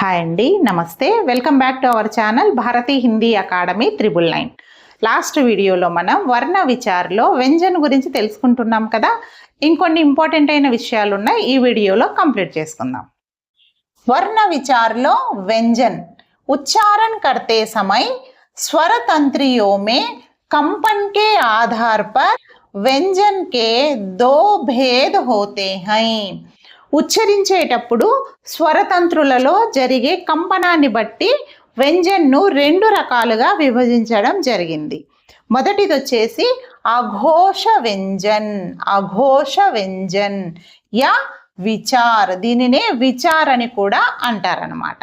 Hi అండి, నమస్తే. Welcome back to our channel Bharati Hindi academy 999. Last వీడియోలో మనం వర్ణ విచార్లో వ్యంజన్ గురించి తెలుసుకుంటున్నాం కదా. ఇంకొన్ని ఇంపార్టెంట్ అయిన విషయాలు ఉన్నాయి, ఈ వీడియోలో కంప్లీట్ చేసుకుందాం. वर्ण विचार लो व्यंजन उच्चारण करते समय स्वर तंत्रियों में कंपन के आधार पर व्यंजन के दो भेद होते हैं. ఉచ్చరించేటప్పుడు స్వరతంత్రులలో జరిగే కంపనాన్ని బట్టి వ్యంజన్ను రెండు రకాలుగా విభజించడం జరిగింది. మొదటిది వచ్చేసి అఘోష వ్యంజన్, అఘోష వ్యంజన్ యా విచార్, దీనినే విచార్ అని కూడా అంటారనమాట.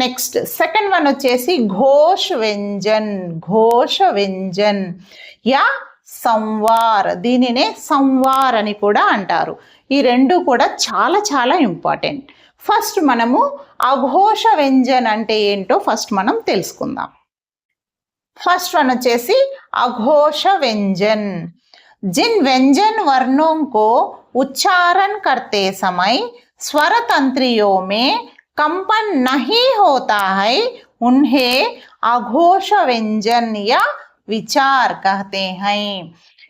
నెక్స్ట్ సెకండ్ వన్ వచ్చేసి ఘోష్ వ్యంజన్, ఘోష వ్యంజన్ యా సంవార్, దీనినే సంవార్ అని కూడా అంటారు. ఈ రెండు కూడా చాలా చాలా ఇంపార్టెంట్. ఫస్ట్ మనము అఘోష వ్యంజన్ అంటే ఏంటో ఫస్ట్ మనం తెలుసుకుందాం. ఫస్ట్ వన్ వచ్చేసి అఘోష వ్యంజన్. जिन व्यंजन वर्णों को उच्चारण करते समय स्वर तंत्रियों में कंपन नहीं होता है उन्हें अघोष व्यंजन या विचार कहते हैं.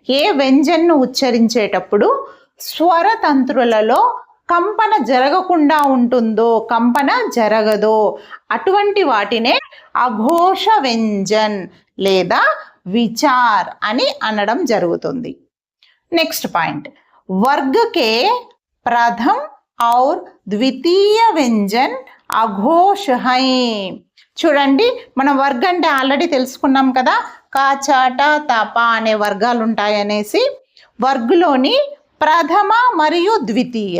ఏ వ్యంజన్ను ఉచ్చరించేటప్పుడు స్వర తంత్రులలో కంపన జరగకుండా ఉంటుందో, కంపన జరగదో అటువంటి వాటినే అఘోష వ్యంజన్ లేదా విచార్ అని అనడం జరుగుతుంది. नेक्स्ट पॉइंट, वर्ग के प्रथम और द्वितीय व्यंजन अघोष हैं. చూడండి, మనం వర్గ అంటే ఆల్రెడీ తెలుసుకున్నాం కదా, కా చాట తప అనే వర్గాలు ఉంటాయనేసి. వర్గులోని ప్రథమ మరియు ద్వితీయ,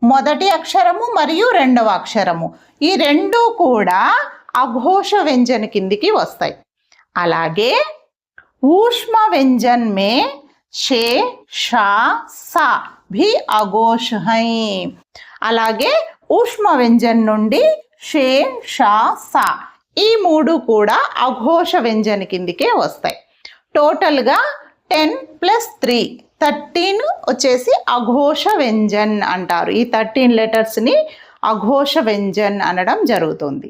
మొదటి అక్షరము మరియు రెండవ అక్షరము, ఈ రెండు కూడా అఘోష వ్యంజన కిందికి వస్తాయి. అలాగే ఊష్మ వ్యంజన్ మే షే షా సా భీ అఘోష్ హై. అలాగే ఊష్మ వ్యంజన్ నుండి షే షా సా ఈ మూడు కూడా అఘోష వ్యంజన కిందికే వస్తాయి. టోటల్గా 10 + 3 13 వచ్చేసి అఘోష వ్యంజన్ అంటారు. ఈ 13 లెటర్స్ని అఘోష వ్యంజన్ అనడం జరుగుతుంది.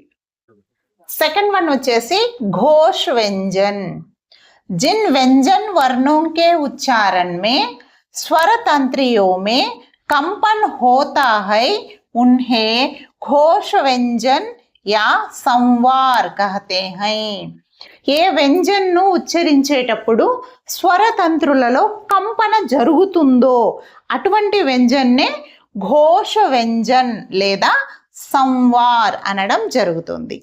సెకండ్ వన్ వచ్చేసి ఘోష్ వ్యంజన్. जिन व्यंजन वर्णों के उच्चारण में स्वर तंत्रियों में कंपन होता है उन्हें घोष व्यंजन या संवार कहते हैं. ఏ వ్యంజన్ను ఉచ్చరించేటప్పుడు స్వరతంత్రులలో కంపన జరుగుతుందో అటువంటి వ్యంజన్నే ఘోష వ్యంజన్ లేదా సంవార్ అనడం జరుగుతుంది.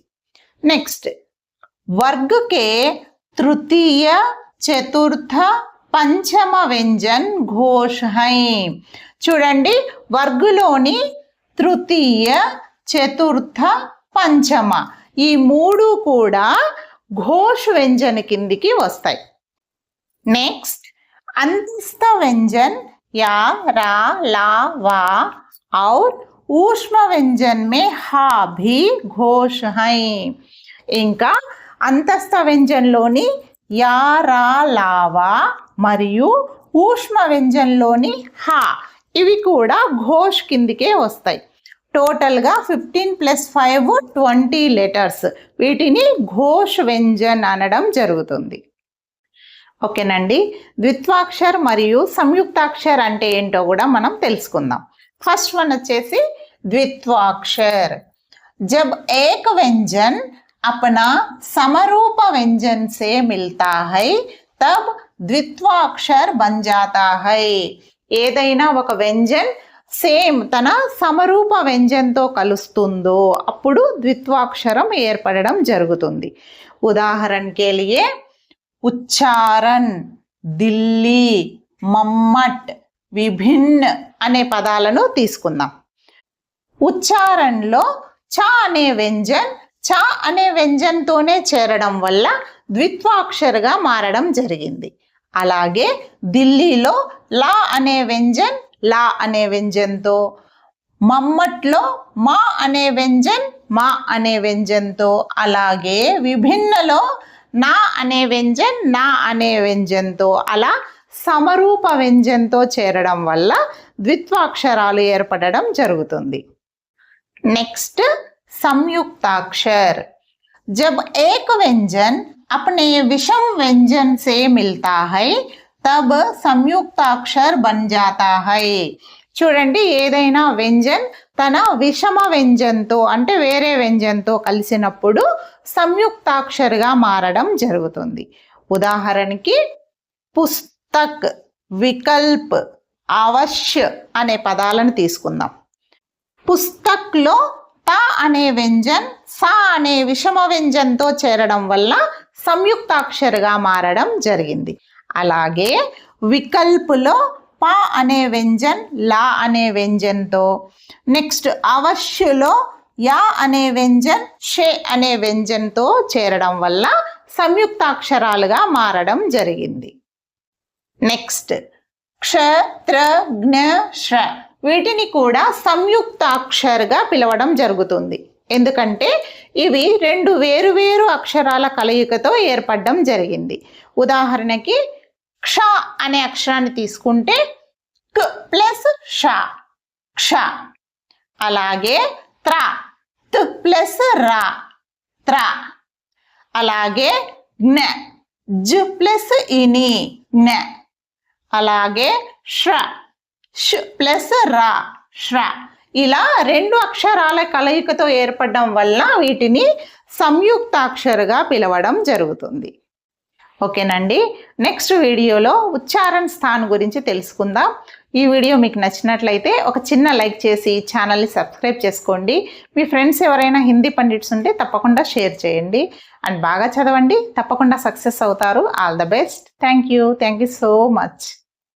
నెక్స్ట్, వర్గకే तृतीय చతుర్థ పంచమ వ్యంజన్ ఘోష్ హై. చూడండి, వర్గులోని తృతీయ చతుర్థ పంచమ ఈ మూడు కూడా ఘోష్ వ్యంజన కిందికి వస్తాయి. నెక్స్ట్, అంతస్థ వ్యంజన్ యా రా లా వా ఔర్ ఊష్మ వ్యంజన్ మే హా భీ ఘోష్ హై. ఇంకా అంతస్థ వ్యంజన్లోని యా రా లావా మరియు ఊష్మ వ్యంజన్లోని హా ఇవి కూడా ఘోష్ కిందికే వస్తాయి. టోటల్గా 15 + 5 20 లెటర్స్, వీటిని ఘోష్ వ్యంజన్ అనడం జరుగుతుంది. ఓకేనండి, ద్విత్వాక్షర్ మరియు సంయుక్తాక్షర్ అంటే ఏంటో కూడా మనం తెలుసుకుందాం. ఫస్ట్ వన్ వచ్చేసి ద్విత్వాక్షర్. జబ్ ఏక వ్యంజన్ अपना समरूप व्यंजन से मिलता है तब द्वित्वाक्षर बन जाता है. ఏదైనా ఒక వ్యంజన్ సేమ్ తన సమరూప వ్యంజన్తో కలుస్తుందో అప్పుడు ద్విత్వాక్షరం ఏర్పడడం జరుగుతుంది. ఉదాహరణ కే లియే ఉచ్చారణ, దిల్లీ, మమ్మట్, విభిన్న అనే పదాలను తీసుకుందాం. ఉచ్చారణలో చ అనే వ్యంజన్ చ అనే వ్యంజన్తోనే చేరడం వల్ల ద్విత్వాక్షరగా మారడం జరిగింది. అలాగే ఢిల్లీలో లా అనే వ్యంజన్ లా అనే వ్యంజన్తో, మమ్మట్లో మా అనే వ్యంజన్ మా అనే వ్యంజన్తో, అలాగే విభిన్నలో నా అనే వ్యంజన్ నా అనే వ్యంజన్తో అలా సమరూప వ్యంజన్తో చేరడం వల్ల ద్విత్వాక్షరాలు ఏర్పడడం జరుగుతుంది. నెక్స్ట్ संयुक्ताक्षर। जब एक व्यंजन अपने विषम व्यंजन से मिलता है तब संयुक्ताक्षर बन जाता है। చూడండి, ఏదైనా వ్యంజన్ తన విషమ వ్యంజన్తో అంటే వేరే వ్యంజన్తో కలిసినప్పుడు సంయుక్తాక్షరగా మారడం జరుగుతుంది. ఉదాహరణకి పుస్తక్, వికల్ప్, అవశ్య అనే పదాలను తీసుకుందాం. పుస్తక్లో త అనే వ్యంజన్ సా అనే విషమ వ్యంజన్తో చేరడం వల్ల సంయుక్తాక్షరగా మారడం జరిగింది. అలాగే వికల్పులో ప అనే వ్యంజన్ లా అనే వ్యంజన్తో, నెక్స్ట్ అవశ్యలో యా అనే వ్యంజన్ షే అనే వ్యంజన్తో చేరడం వల్ల సంయుక్తాక్షరాలుగా మారడం జరిగింది. నెక్స్ట్ క్ష, త్ర, జ్ఞ, శ్ర వీటిని కూడా సంయుక్తాక్షరగా పిలవడం జరుగుతుంది. ఎందుకంటే ఇవి రెండు వేరు అక్షరాల కలయికతో ఏర్పడడం జరిగింది. ఉదాహరణకి క్ష అనే అక్షరాన్ని తీసుకుంటే క్ ప్లస్ ష, క్ష. అలాగే త్ర, త్ ప్లస్ రా, త్ర. అలాగే జ్ఞ, జ్ ప్లస్ ఇని, జ్ఞ. అలాగే శ్ర, ష్ ప్లస్ రా, శ్ర. ఇలా రెండు అక్షరాల కలయికతో ఏర్పడడం వల్ల వీటిని సంయుక్తాక్షరగా పిలవడం జరుగుతుంది. ఓకేనండి, నెక్స్ట్ వీడియోలో ఉచ్చారణ స్థాన్ గురించి తెలుసుకుందాం. ఈ వీడియో మీకు నచ్చినట్లయితే ఒక చిన్న లైక్ చేసి ఛానల్ని సబ్స్క్రైబ్ చేసుకోండి. మీ ఫ్రెండ్స్ ఎవరైనా హిందీ పండిట్స్ ఉంటే తప్పకుండా షేర్ చేయండి. అండ్ బాగా చదవండి, తప్పకుండా సక్సెస్ అవుతారు. All the best. Thank you so much.